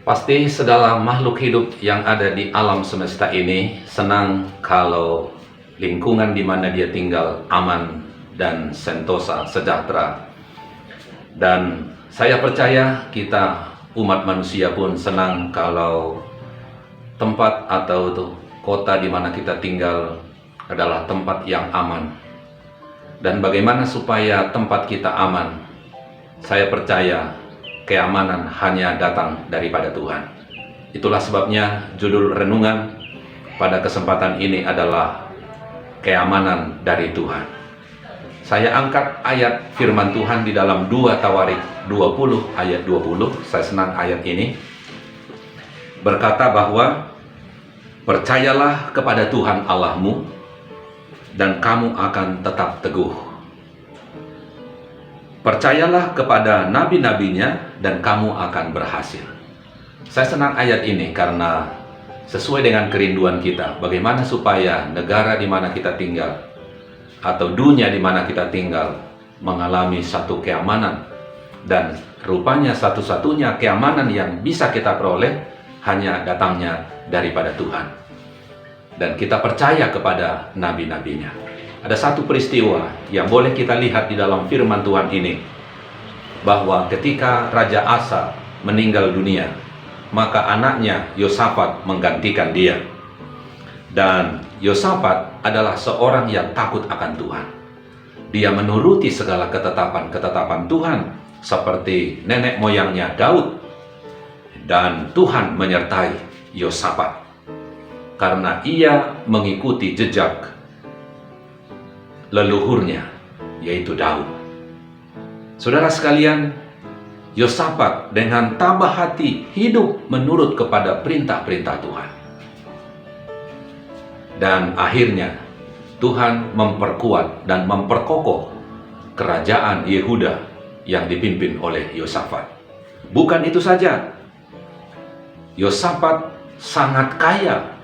Pasti segala makhluk hidup yang ada di alam semesta ini senang kalau lingkungan di mana dia tinggal aman dan sentosa, sejahtera. Dan saya percaya kita umat manusia pun senang kalau tempat atau kota di mana kita tinggal adalah tempat yang aman. Dan bagaimana supaya tempat kita aman? Saya percaya keamanan hanya datang daripada Tuhan. Itulah sebabnya judul renungan pada kesempatan ini adalah keamanan dari Tuhan. Saya angkat ayat firman Tuhan di dalam 2 Tawarik 20 ayat 20. Saya senang ayat ini. Berkata bahwa percayalah kepada Tuhan Allahmu dan kamu akan tetap teguh. Percayalah kepada nabi-nabinya dan kamu akan berhasil. Saya senang ayat ini karena sesuai dengan kerinduan kita. Bagaimana supaya negara di mana kita tinggal atau dunia di mana kita tinggal mengalami satu keamanan. Dan rupanya satu-satunya keamanan yang bisa kita peroleh hanya datangnya daripada Tuhan. Dan kita percaya kepada nabi-nabinya. Ada satu peristiwa yang boleh kita lihat di dalam firman Tuhan ini, bahwa ketika Raja Asa meninggal dunia, maka anaknya Yosafat menggantikan dia. Dan Yosafat adalah seorang yang takut akan Tuhan. Dia menuruti segala ketetapan Tuhan, seperti nenek moyangnya Daud. Dan Tuhan menyertai Yosafat, karena ia mengikuti jejak leluhurnya, yaitu Daud. Saudara sekalian, Yosafat dengan tabah hati hidup menurut kepada perintah-perintah Tuhan. Dan akhirnya Tuhan memperkuat dan memperkokoh kerajaan Yehuda yang dipimpin oleh Yosafat. Bukan itu saja, Yosafat sangat kaya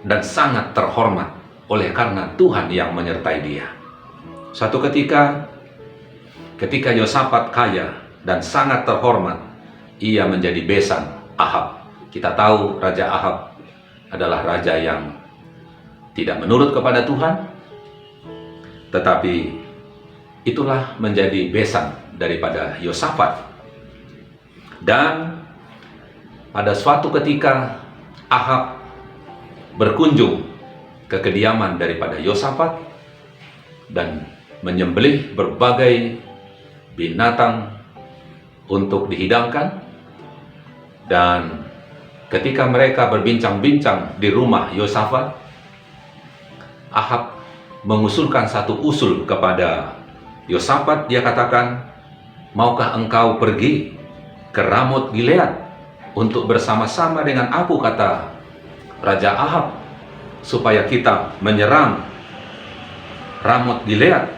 dan sangat terhormat oleh karena Tuhan yang menyertai dia. Suatu ketika Yosafat kaya dan sangat terhormat, ia menjadi besan Ahab. Kita tahu Raja Ahab adalah raja yang tidak menurut kepada Tuhan, tetapi itulah menjadi besan daripada Yosafat. Dan pada suatu ketika Ahab berkunjung ke kediaman daripada Yosafat dan menyembelih berbagai binatang untuk dihidangkan. Dan ketika mereka berbincang-bincang di rumah Yosafat, Ahab mengusulkan satu usul kepada Yosafat. Dia katakan, maukah engkau pergi ke Ramot Gilead untuk bersama-sama dengan aku, kata Raja Ahab, supaya kita menyerang Ramot Gilead,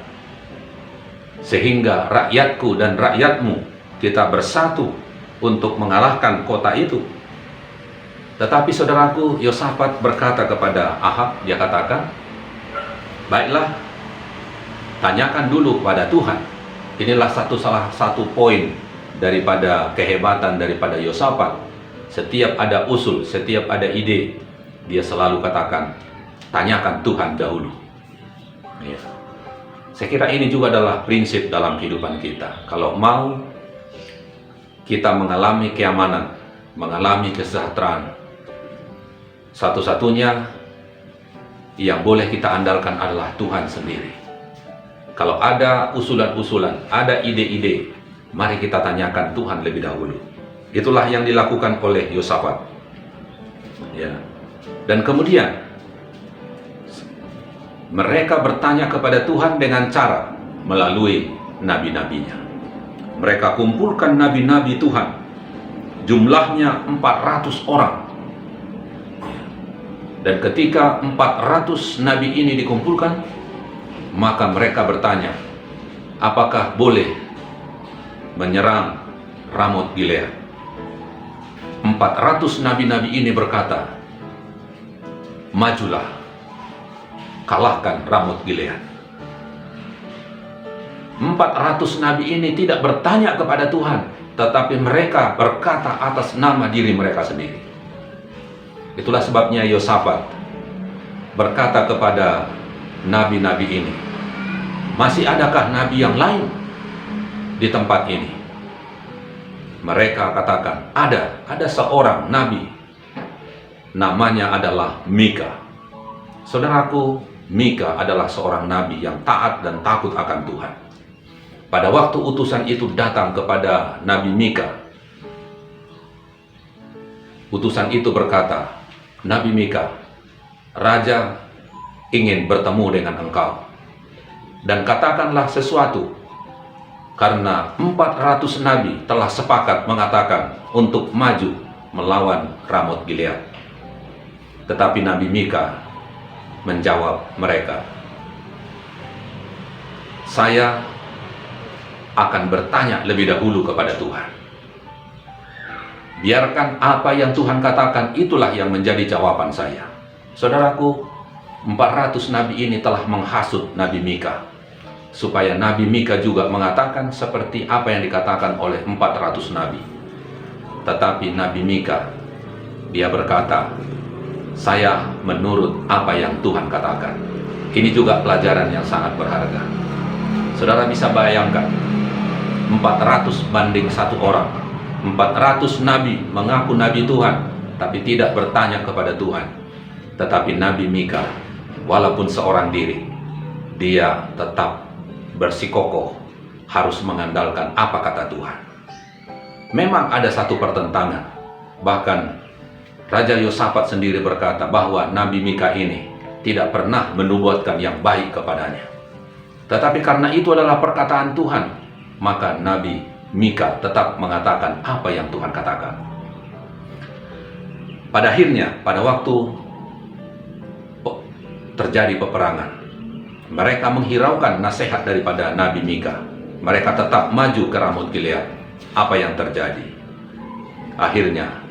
sehingga rakyatku dan rakyatmu kita bersatu untuk mengalahkan kota itu. Tetapi saudaraku, Yosafat berkata kepada Ahab, dia katakan, baiklah, tanyakan dulu pada Tuhan. Inilah salah satu poin daripada kehebatan daripada Yosafat. Setiap ada usul, setiap ada ide, dia selalu katakan, tanyakan Tuhan dahulu. Ya. Saya kira ini juga adalah prinsip dalam kehidupan kita. Kalau mau kita mengalami keamanan, mengalami kesejahteraan, satu-satunya yang boleh kita andalkan adalah Tuhan sendiri. Kalau ada usulan-usulan, ada ide-ide, mari kita tanyakan Tuhan lebih dahulu. Itulah yang dilakukan oleh Yosafat. Ya. Dan kemudian mereka bertanya kepada Tuhan dengan cara melalui nabi-nabinya. Mereka kumpulkan nabi-nabi Tuhan, jumlahnya 400 orang. Dan ketika 400 nabi ini dikumpulkan, maka mereka bertanya, apakah boleh menyerang Ramot Gilead? 400 nabi-nabi ini berkata, majulah, kalahkan Ramot Gilead. 400 nabi ini tidak bertanya kepada Tuhan, tetapi mereka berkata atas nama diri mereka sendiri. Itulah sebabnya Yosafat berkata kepada nabi-nabi ini, masih adakah nabi yang lain di tempat ini? Mereka katakan, ada seorang nabi, namanya adalah Mika. Saudaraku, Mika adalah seorang nabi yang taat dan takut akan Tuhan. Pada waktu utusan itu datang kepada Nabi Mika, utusan itu berkata, Nabi Mika, Raja ingin bertemu dengan engkau, dan katakanlah sesuatu, karena 400 nabi telah sepakat mengatakan untuk maju melawan Ramot Gilead. Tetapi Nabi Mika menjawab mereka, saya akan bertanya lebih dahulu kepada Tuhan. Biarkan apa yang Tuhan katakan itulah yang menjadi jawaban saya. Saudaraku, 400 nabi ini telah menghasut Nabi Mika, supaya Nabi Mika juga mengatakan seperti apa yang dikatakan oleh 400 nabi. Tetapi Nabi Mika, dia berkata, saya menurut apa yang Tuhan katakan. Ini juga pelajaran yang sangat berharga. Saudara bisa bayangkan, 400 banding 1 orang. 400 nabi mengaku nabi Tuhan, tapi tidak bertanya kepada Tuhan. Tetapi Nabi Mika, walaupun seorang diri, dia tetap bersikokoh harus mengandalkan apa kata Tuhan. Memang ada satu pertentangan. Bahkan Raja Yosafat sendiri berkata bahwa Nabi Mika ini tidak pernah menubuatkan yang baik kepadanya. Tetapi karena itu adalah perkataan Tuhan, maka Nabi Mika tetap mengatakan apa yang Tuhan katakan. Pada akhirnya, pada waktu terjadi peperangan, mereka menghiraukan nasihat daripada Nabi Mika. Mereka tetap maju ke Ramot Gilead. Apa yang terjadi? Akhirnya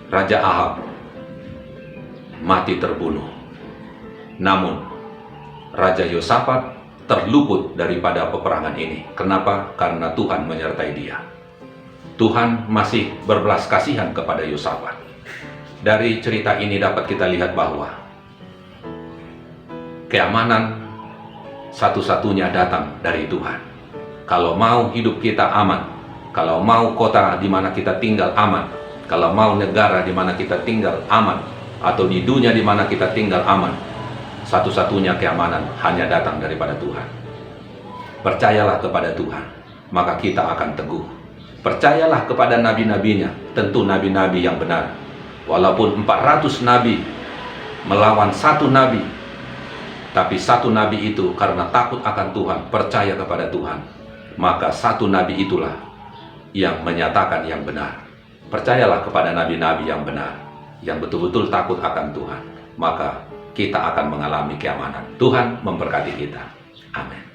Raja Ahab mati terbunuh. Namun Raja Yosafat terluput daripada peperangan ini. Kenapa? Karena Tuhan menyertai dia. Tuhan masih berbelas kasihan kepada Yosafat. Dari cerita ini dapat kita lihat bahwa keamanan satu-satunya datang dari Tuhan. Kalau mau hidup kita aman, kalau mau kota di mana kita tinggal aman, kalau mau negara di mana kita tinggal aman, atau di dunia di mana kita tinggal aman, satu-satunya keamanan hanya datang daripada Tuhan. Percayalah kepada Tuhan, maka kita akan teguh. Percayalah kepada nabi-nabinya, tentu nabi-nabi yang benar. Walaupun 400 nabi melawan satu nabi, tapi satu nabi itu karena takut akan Tuhan, percaya kepada Tuhan, maka satu nabi itulah yang menyatakan yang benar. Percayalah kepada nabi-nabi yang benar, yang betul-betul takut akan Tuhan, maka kita akan mengalami keamanan. Tuhan memberkati kita. Amin.